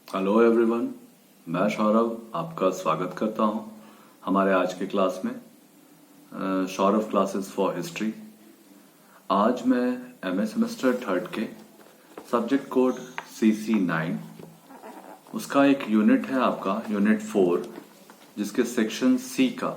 Hello everyone, मैं सौरभ आपका स्वागत करता हूं हमारे आज के क्लास में, सौरभ क्लासेस फॉर हिस्ट्री। आज मैं एमए सेमेस्टर थर्ड के सब्जेक्ट कोड CC9, उसका एक यूनिट है आपका यूनिट 4, जिसके सेक्शन C का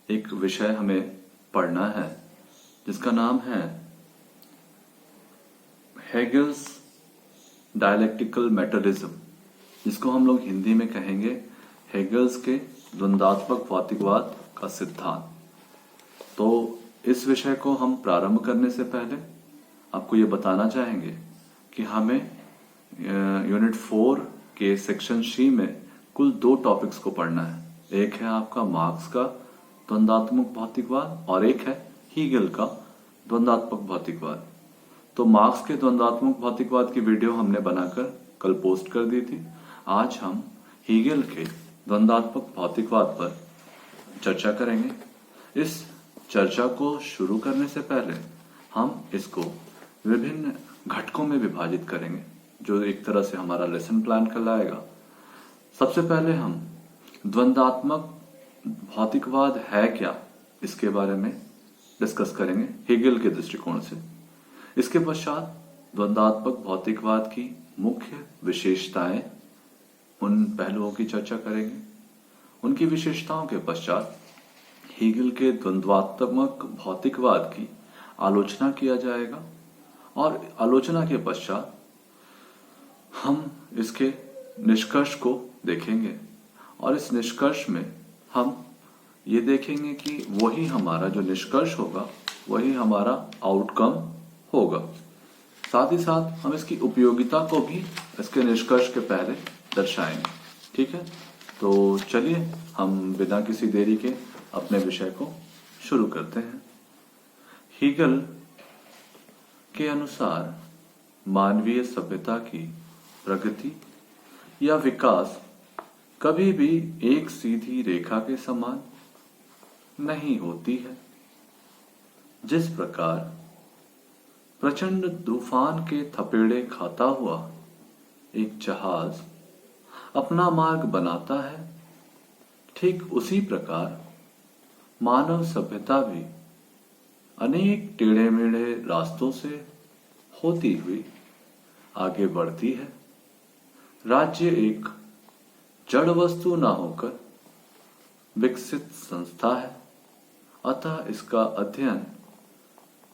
एक विषय हमें पढ़ना है जिसका नाम है हेगल्स डायलेक्टिकल मेथडिज्म, जिसको हम लोग हिंदी में कहेंगे हेगल्स के द्वंद्वात्मक भौतिकवाद का सिद्धांत। तो इस विषय को हम प्रारंभ करने से पहले आपको ये बताना चाहेंगे कि हमें यूनिट 4 के सेक्शन C में कुल 2 टॉपिक्स को पढ़ना है। एक है आपका मार्क्स का द्वंद्वात्मक भौतिकवाद और एक है हीगल का द्वंद्वात्मक भौतिकवाद। तो मार्क्स के द्वंद्वात्मक भौतिकवाद की वीडियो हमने बनाकर कल पोस्ट कर दी थी। आज हम हीगल के द्वंद्वात्मक भौतिकवाद पर चर्चा करेंगे। इस चर्चा को शुरू करने से पहले हम इसको विभिन्न घटकों में विभाजित करेंगे, जो एक तरह से हमारा लेसन प्लान कहलाएगा। सबसे पहले हम द्वंद्वात्मक भौतिकवाद है क्या, इसके बारे में डिस्कस करेंगे हीगल के दृष्टिकोण से। इसके पश्चात द्वंद्वात्मक भौतिकवाद की मुख्य विशेषताएं, उन पहलुओं की चर्चा करेंगे। उनकी विशेषताओं के पश्चात हीगल के द्वंद्वात्मक भौतिकवाद की आलोचना किया जाएगा और आलोचना के पश्चात हम इसके निष्कर्ष को देखेंगे और इस निष्कर्ष में हम ये देखेंगे कि वही हमारा जो निष्कर्ष होगा वही हमारा आउटकम होगा। साथ ही साथ हम इसकी उपयोगिता को भी इसके निष्कर्ष के पहले दर्शाएंगे। ठीक है, तो चलिए हम बिना किसी देरी के अपने विषय को शुरू करते हैं। हीगल के अनुसार मानवीय सभ्यता की प्रगति या विकास कभी भी एक सीधी रेखा के समान नहीं होती है। जिस प्रकार प्रचंड तूफान के थपेड़े खाता हुआ एक जहाज अपना मार्ग बनाता है, ठीक उसी प्रकार मानव सभ्यता भी अनेक टेढ़े मेढ़े रास्तों से होती हुई आगे बढ़ती है। राज्य एक जड़ वस्तु ना होकर विकसित संस्था है, अतः इसका अध्ययन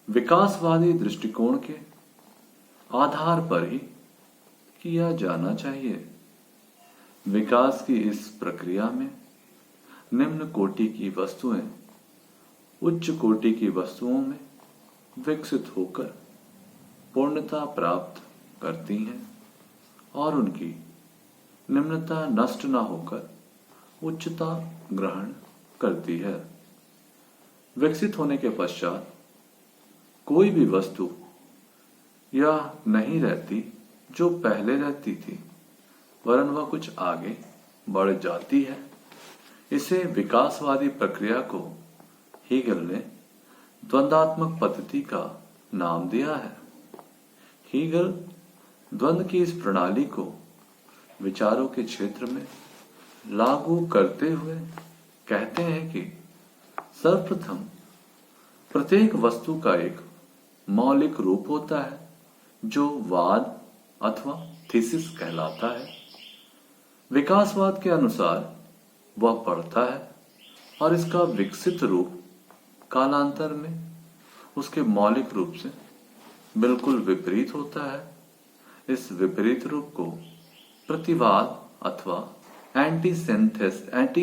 विकासवादी दृष्टिकोण के आधार पर ही किया जाना चाहिए। विकास की इस प्रक्रिया में निम्न कोटि की वस्तुएं उच्च कोटि की वस्तुओं में विकसित होकर पूर्णता प्राप्त करती हैं और उनकी निम्नता नष्ट न होकर उच्चता ग्रहण करती है। विकसित होने के पश्चात कोई भी वस्तु यह नहीं रहती जो पहले रहती थी, वरन वह कुछ आगे बढ़ जाती है। इसे विकासवादी प्रक्रिया को हीगल ने द्वंद्वात्मक पद्धति का नाम दिया है। हीगल द्वंद्व की इस प्रणाली को विचारों के क्षेत्र में लागू करते हुए कहते हैं कि सर्वप्रथम प्रत्येक वस्तु का एक मौलिक रूप होता है जो वाद अथवा थीसिस कहलाता है। विकासवाद के अनुसार वह बढ़ता है और इसका विकसित रूप कालांतर में उसके मौलिक रूप से बिल्कुल विपरीत होता है। इस विपरीत रूप को प्रतिवाद अथवा एंटीथेसिस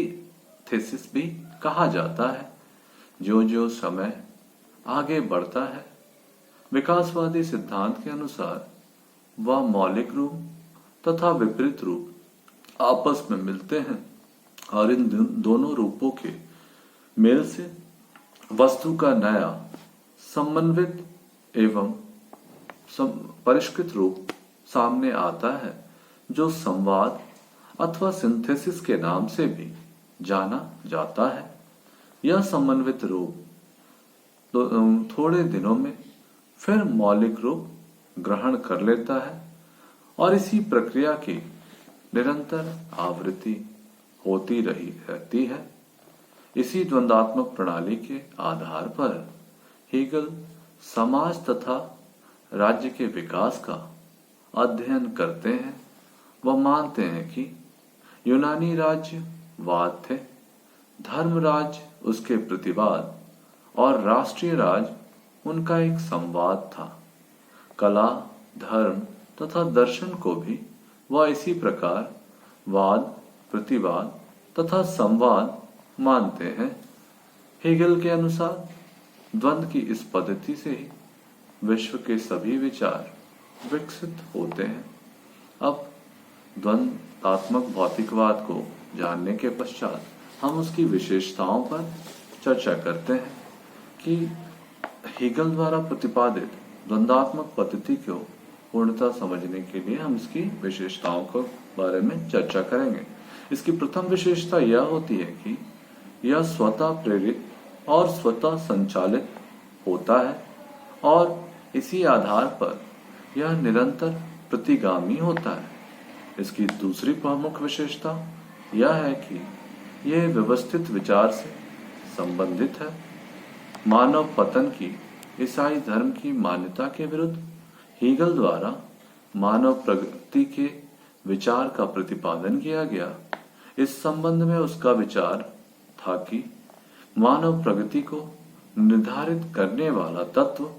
भी कहा जाता है। जो जो समय आगे बढ़ता है, विकासवादी सिद्धांत के अनुसार वह मौलिक रूप तथा विपरीत रूप आपस में मिलते हैं और इन दोनों रूपों के मेल से वस्तु का नया समन्वित एवं परिष्कृत रूप सामने आता है, जो संवाद अथवा सिंथेसिस के नाम से भी जाना जाता है। यह समन्वित रूप थोड़े दिनों में फिर मौलिक रूप ग्रहण कर लेता है और इसी प्रक्रिया की निरंतर आवृत्ति होती रही रहती है। इसी द्वंद्वात्मक प्रणाली के आधार पर हेगल समाज तथा राज्य के विकास का अध्ययन करते हैं। वह मानते हैं कि यूनानी राज्य वाद थे, धर्म राज्य उसके प्रतिवाद और राष्ट्रीय राज्य उनका एक संवाद था। कला, धर्म तथा दर्शन को भी वह इसी प्रकार वाद, प्रतिवाद तथा संवाद मानते हैं। हेगल के अनुसार द्वंद्व की इस पद्धति से ही विश्व के सभी विचार विकसित होते हैं। अब द्वंद्वात्मक भौतिकवाद को जानने के पश्चात हम उसकी विशेषताओं पर चर्चा करते हैं कि हेगल द्वारा प्रतिपादित द्वंद्वात्मक पद्धति को पूर्णतः समझने के लिए हम इसकी विशेषताओं के बारे में चर्चा करेंगे। इसकी प्रथम विशेषता यह होती है कि यह स्वतः प्रेरित और स्वतः संचालित होता है और इसी आधार पर यह निरंतर प्रतिगामी होता है। इसकी दूसरी प्रमुख विशेषता यह है कि यह व्यवस्थित विचार से संबंधित है। मानव पतन की ईसाई धर्म की मान्यता के विरुद्ध हेगल द्वारा मानव प्रगति के विचार का प्रतिपादन किया गया। इस संबंध में उसका विचार था कि मानव प्रगति को निर्धारित करने वाला तत्व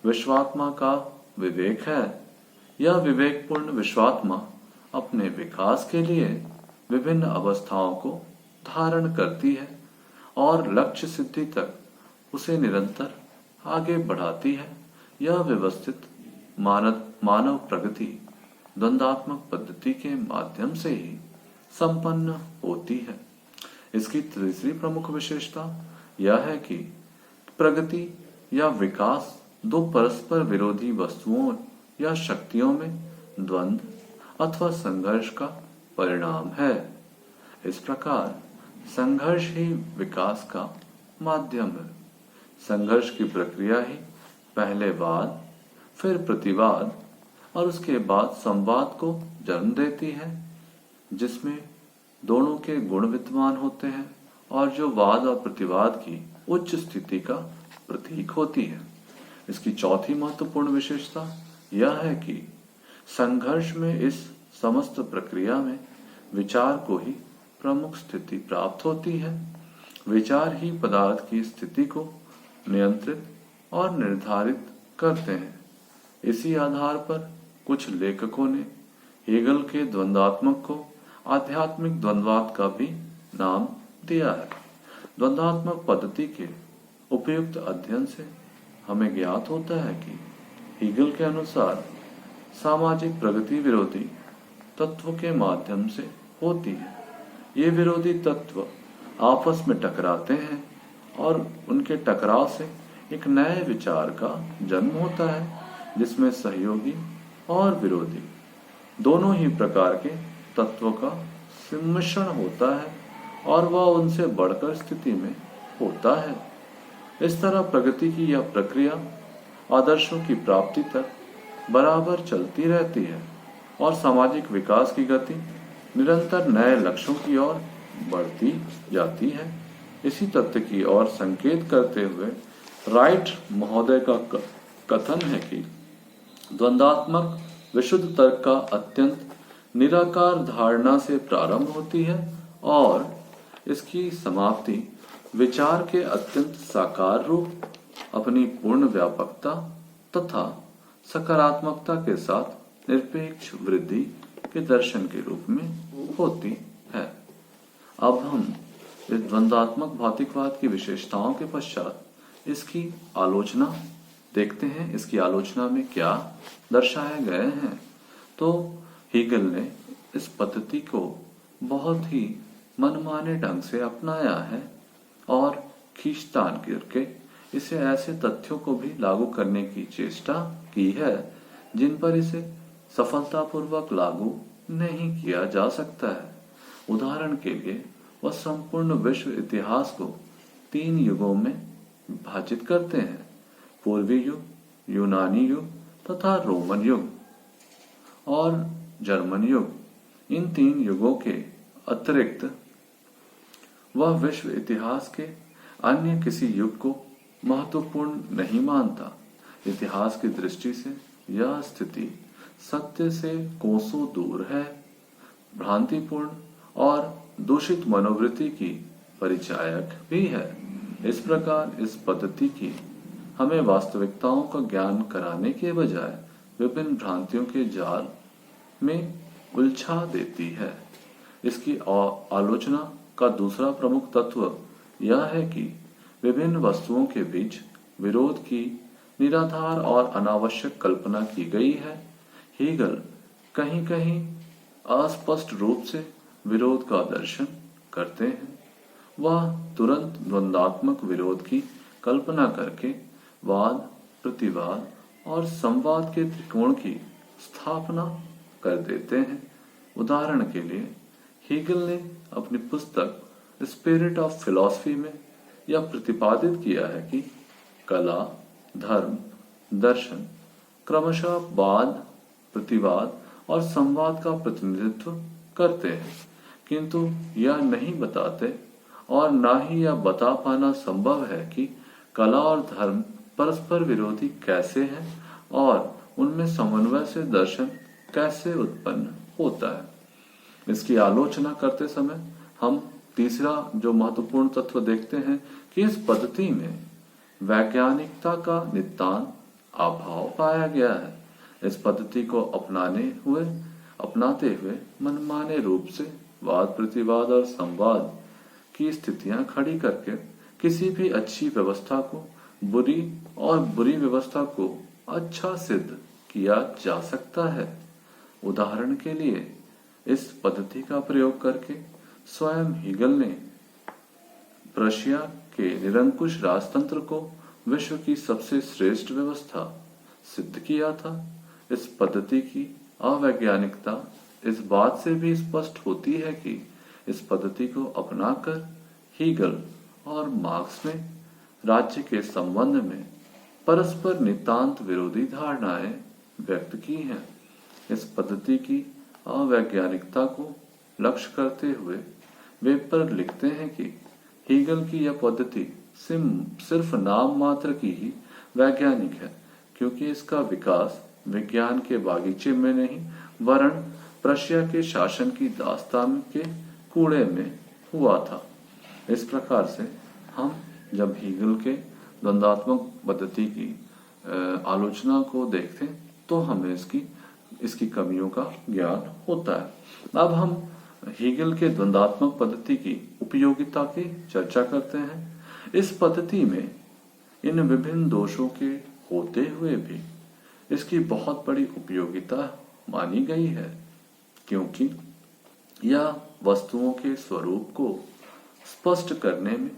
विश्वात्मा का विवेक है। यह विवेकपूर्ण विश्वात्मा अपने विकास के लिए विभिन्न अवस्थाओं को धारण करती है और लक्ष्य सिद्धि तक उसे निरंतर आगे बढ़ाती है। यह व्यवस्थित मानव प्रगति द्वंद्वात्मक पद्धति के माध्यम से ही संपन्न होती है। इसकी तीसरी प्रमुख विशेषता यह है कि प्रगति या विकास दो परस्पर विरोधी वस्तुओं या शक्तियों में द्वंद्व अथवा संघर्ष का परिणाम है। इस प्रकार संघर्ष ही विकास का माध्यम है। संघर्ष की प्रक्रिया ही पहले वाद, फिर प्रतिवाद और उसके बाद संवाद को जन्म देती है, जिसमें दोनों के गुण विद्यमान होते हैं और जो वाद और प्रतिवाद की उच्च स्थिति का प्रतीक होती है। इसकी चौथी महत्वपूर्ण विशेषता यह है कि संघर्ष में इस समस्त प्रक्रिया में विचार को ही प्रमुख स्थिति प्राप्त होती है। विचार ही पदार्थ की स्थिति को नियंत्रित और निर्धारित करते हैं। इसी आधार पर कुछ लेखकों ने हेगल के द्वंद्वात्मक को आध्यात्मिक द्वंद्वात्मक का भी नाम दिया है। द्वंद्वात्मक पद्धति के उपयुक्त अध्ययन से हमें ज्ञात होता है कि हेगल के अनुसार सामाजिक प्रगति विरोधी तत्व के माध्यम से होती है। ये विरोधी तत्व आपस में टकराते हैं और उनके टकराव से एक नए विचार का जन्म होता है, जिसमें सहयोगी और विरोधी दोनों ही प्रकार के तत्वों का सम्मिश्रण होता है और वह उनसे बढ़कर स्थिति में होता है। इस तरह प्रगति की यह प्रक्रिया आदर्शों की प्राप्ति तक बराबर चलती रहती है और सामाजिक विकास की गति निरंतर नए लक्ष्यों की ओर बढ़ती जाती है। इसी तथ्य की ओर संकेत करते हुए राइट महोदय का कथन है कि द्वंद्वात्मक विशुद्ध तर्क का अत्यंत निराकार धारणा से प्रारंभ होती है और इसकी समाप्ति विचार के अत्यंत साकार रूप, अपनी पूर्ण व्यापकता तथा सकारात्मकता के साथ निरपेक्ष वृद्धि के दर्शन के रूप में होती है। अब हम इस द्वंद्वात्मक भौतिकवाद की विशेषताओं के पश्चात इसकी आलोचना देखते हैं। इसकी आलोचना में क्या दर्शाए गए हैं। तो हेगल ने इस पद्धति को बहुत ही मनमाने ढंग से अपनाया है और खींचतान करके इसे ऐसे तथ्यों को भी लागू करने की चेष्टा की है जिन पर इसे सफलतापूर्वक लागू नहीं किया जा सकता है। उदाहरण के लिए वह संपूर्ण विश्व इतिहास को 3 युगों में विभाजित करते हैं: पूर्वी युग, यूनानी युग तथा रोमन युग और जर्मन युग। इन 3 युगों के अतिरिक्त वह विश्व इतिहास के अन्य किसी युग को महत्वपूर्ण नहीं मानता। इतिहास की दृष्टि से यह स्थिति सत्य से कोसों दूर है, भ्रांतिपूर्ण और दूषित मनोवृत्ति की परिचायक भी है। इस प्रकार इस पद्धति की हमें वास्तविकताओं का ज्ञान कराने के बजाय विभिन्न भ्रांतियों के जाल में उलझा देती है। इसकी आलोचना का दूसरा प्रमुख तत्व यह है कि विभिन्न वस्तुओं के बीच विरोध की निराधार और अनावश्यक कल्पना की गई है। हीगल कहीं कहीं अस्पष्ट रूप से विरोध का दर्शन करते हैं। वह तुरंत द्वंद्वात्मक विरोध की कल्पना करके वाद, प्रतिवाद और संवाद के त्रिकोण की स्थापना कर देते हैं। उदाहरण के लिए हीगल ने अपनी पुस्तक स्पिरिट ऑफ फिलॉसफी में यह प्रतिपादित किया है कि कला, धर्म, दर्शन क्रमशः वाद, प्रतिवाद और संवाद का प्रतिनिधित्व करते हैं, किंतु यह नहीं बताते और ना ही यह बता पाना संभव है कि कला और धर्म परस्पर विरोधी कैसे हैं और उनमें समन्वय से दर्शन कैसे उत्पन्न होता है। इसकी आलोचना करते समय हम तीसरा जो महत्वपूर्ण तत्व देखते हैं कि इस पद्धति में वैज्ञानिकता का नितांत अभाव पाया गया है। इस पद्धति को अपनाते हुए मनमाने रूप से वाद, प्रतिवाद और संवाद की स्थितियां खड़ी करके किसी भी अच्छी व्यवस्था को बुरी और बुरी व्यवस्था को अच्छा सिद्ध किया जा सकता है। उदाहरण के लिए इस पद्धति का प्रयोग करके स्वयं हीगल ने प्रशिया के निरंकुश राजतंत्र को विश्व की सबसे श्रेष्ठ व्यवस्था सिद्ध किया था। इस पद्धति की अवैज्ञानिकता इस बात से भी स्पष्ट होती है कि इस पद्धति को अपनाकर हीगल और मार्क्स ने राज्य के संबंध में परस्पर नितांत विरोधी धारणाएं व्यक्त की हैं। इस पद्धति की अवैज्ञानिकता को लक्ष्य करते हुए वेबर लिखते हैं कि हीगल की यह पद्धति सिर्फ नाम मात्र की ही वैज्ञानिक है, क्योंकि इसका विकास विज्ञान के बागीचे में नहीं वरन प्रशिया के शासन की दास्तान के कूड़े में हुआ था। इस प्रकार से हम जब हीगल के द्वंद्वात्मक पद्धति की आलोचना को देखते हैं तो हमें इसकी कमियों का ज्ञान होता है। अब हम हीगल के द्वंद्वात्मक पद्धति की उपयोगिता की चर्चा करते हैं। इस पद्धति में इन विभिन्न दोषों के होते हुए भी इसकी बहुत बड़ी उपयोगिता मानी गई है, क्योंकि यह वस्तुओं के स्वरूप को स्पष्ट करने में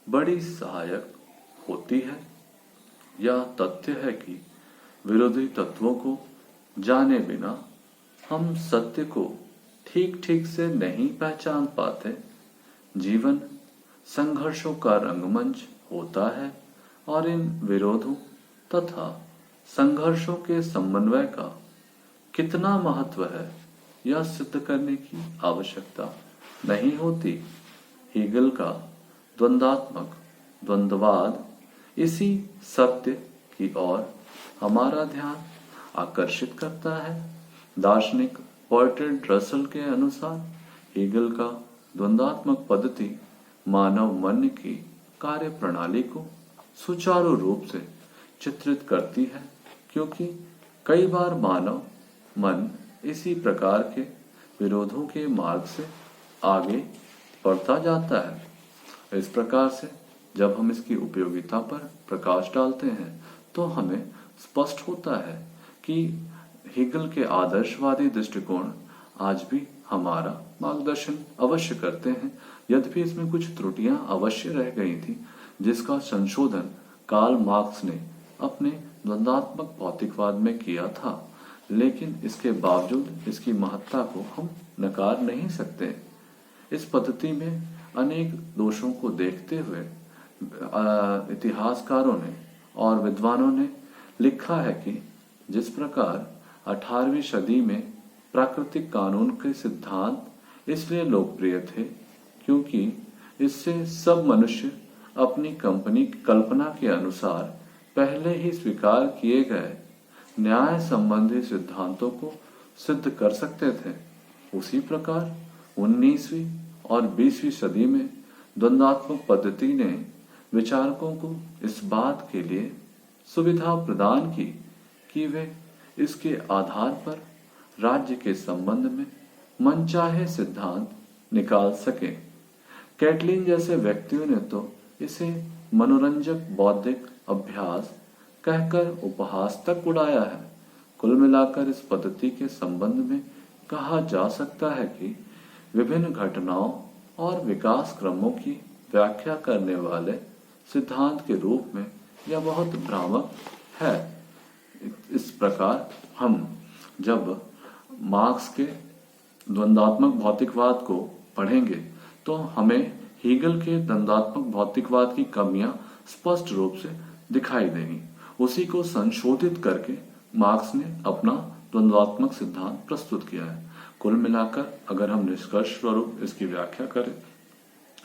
बड़ी सहायक होती है। यह तथ्य है कि विरोधी तत्वों को जाने बिना हम सत्य को ठीक ठीक से नहीं पहचान पाते। जीवन संघर्षों का रंगमंच होता है और इन विरोधों तथा संघर्षों के समन्वय का कितना महत्व है यह सिद्ध करने की आवश्यकता नहीं होती। हीगल का द्वंद्वात्मक द्वंद्ववाद इसी सत्य की ओर हमारा ध्यान आकर्षित करता है। दार्शनिक बर्ट्रैंड रसल के अनुसार हीगल का द्वंद्वात्मक पद्धति मानव मन की कार्य प्रणाली को सुचारू रूप से चित्रित करती है, क्योंकि कई बार मानव मन इसी प्रकार के विरोधों के मार्ग से आगे बढ़ता जाता है। इस प्रकार से जब हम इसकी उपयोगिता पर प्रकाश डालते हैं तो हमें स्पष्ट होता है कि हीगल के आदर्शवादी दृष्टिकोण आज भी हमारा मार्गदर्शन अवश्य करते हैं, यद्यपि इसमें कुछ त्रुटियां अवश्य रह गई थी जिसका संशोधन कार्ल मार्क्स ने अपने द्वंद्वात्मक भौतिकवाद में किया था, लेकिन इसके बावजूद इसकी महत्ता को हम नकार नहीं सकते। इस पद्धति में अनेक दोषों को देखते हुए इतिहासकारों ने और विद्वानों ने लिखा है कि जिस प्रकार 18वीं सदी में प्राकृतिक कानून के सिद्धांत इसलिए लोकप्रिय थे क्योंकि इससे सब मनुष्य अपनी कल्पना के अनुसार पहले ही स्वीकार किए गए न्याय संबंधी सिद्धांतों को सिद्ध कर सकते थे। उसी प्रकार 19वीं और 20वीं सदी में द्वंद्वात्मक पद्धति ने विचारकों को इस बात के लिए सुविधा प्रदान की कि वे इसके आधार पर राज्य के संबंध में मनचाहे सिद्धांत निकाल सके। कैटलिन जैसे व्यक्तियों ने तो इसे मनोरंजक बौद्धिक अभ्यास कहकर उपहास तक उड़ाया है। कुल मिलाकर इस पद्धति के संबंध में कहा जा सकता है कि विभिन्न घटनाओं और विकास क्रमों की व्याख्या करने वाले सिद्धांत के रूप में यह बहुत भ्रामक है। इस प्रकार हम जब मार्क्स के द्वंद्वात्मक भौतिकवाद को पढ़ेंगे तो हमें हीगल के द्वंद्वात्मक भौतिकवाद की कमियां स्पष्ट रूप से दिखाई देंगी। उसी को संशोधित करके मार्क्स ने अपना द्वंद्वात्मक सिद्धांत प्रस्तुत किया है। कुल मिलाकर अगर हम निष्कर्ष स्वरूप इसकी व्याख्या करें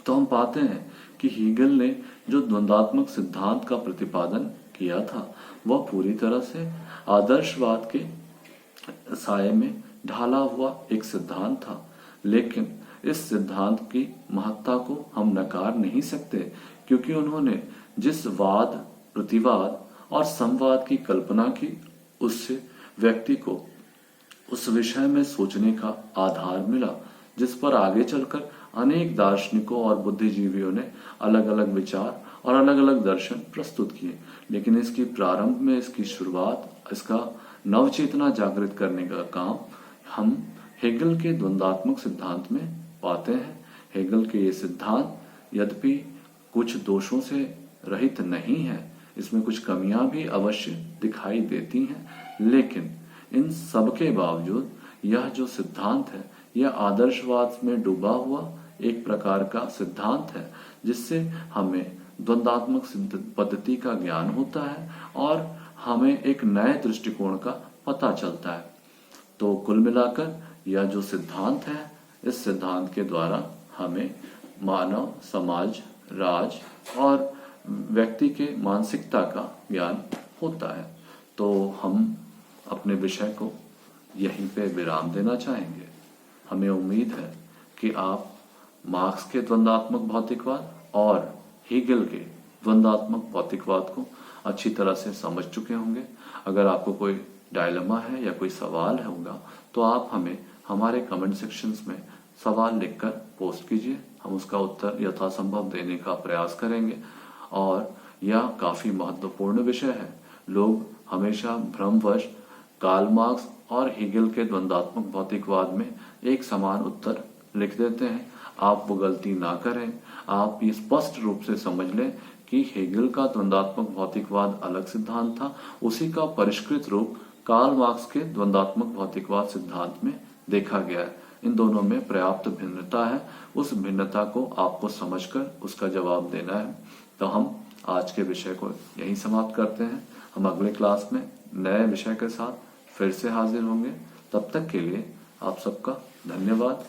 तो हम पाते हैं कि हीगल ने जो द्वंद्वात्मक सिद्धांत का प्रतिपादन किया था वह पूरी तरह से आदर्शवाद के साये में ढाला हुआ एक सिद्धांत था, लेकिन इस सिद्धांत की महत्ता को हम नकार नहीं सकते क्योंकि उन्होंने जिस वाद, प्रतिवाद और संवाद की कल्पना की उससे व्यक्ति को उस विषय में सोचने का आधार मिला जिस पर आगे चलकर अनेक दार्शनिकों और बुद्धिजीवियों ने अलग अलग विचार और अलग अलग दर्शन प्रस्तुत किए। लेकिन इसकी प्रारंभ में इसकी शुरुआत, इसका नवचेतना जागृत करने का काम हम हेगल के द्वंद्वात्मक सिद्धांत में पाते हैं। हेगल के ये सिद्धांत यद्यपि कुछ दोषों से रहित नहीं है, इसमें कुछ कमियां भी अवश्य दिखाई देती हैं, लेकिन इन सब के बावजूद यह जो सिद्धांत है यह आदर्शवाद में डूबा हुआ एक प्रकार का सिद्धांत है जिससे हमें द्वंद्वात्मक पद्धति का ज्ञान होता है और हमें एक नए दृष्टिकोण का पता चलता है। तो कुल मिलाकर यह जो सिद्धांत है, इस सिद्धांत के द्वारा हमें मानव, समाज, राज और व्यक्ति के मानसिकता का ज्ञान होता है। तो हम अपने विषय को यहीं पे विराम देना चाहेंगे। हमें उम्मीद है कि आप मार्क्स के द्वंद्वात्मक भौतिकवाद और हीगल के द्वंद्वात्मक भौतिकवाद को अच्छी तरह से समझ चुके होंगे। अगर आपको कोई डायलेमा है या कोई सवाल होगा तो आप हमें हमारे कमेंट सेक्शंस में सवाल लिखकर पोस्ट कीजिए, हम उसका उत्तर यथासंभव देने का प्रयास करेंगे। और यह काफी महत्वपूर्ण विषय है। लोग हमेशा भ्रमवश कार्ल मार्क्स और हीगल के द्वंद्वात्मक भौतिकवाद में एक समान उत्तर लिख देते हैं। आप वो गलती ना करें। आप ये स्पष्ट रूप से समझ लें कि हेगल का द्वंद्वात्मक भौतिकवाद अलग सिद्धांत था, उसी का परिष्कृत रूप कार्ल मार्क्स के द्वंद्वात्मक भौतिकवाद सिद्धांत में देखा गया है। इन दोनों में पर्याप्त भिन्नता है, उस भिन्नता को आपको समझकर उसका जवाब देना है। तो हम आज के विषय को यहीं समाप्त करते हैं। हम अगले क्लास में नए विषय के साथ फिर से हाजिर होंगे। तब तक के लिए आप सबका धन्यवाद।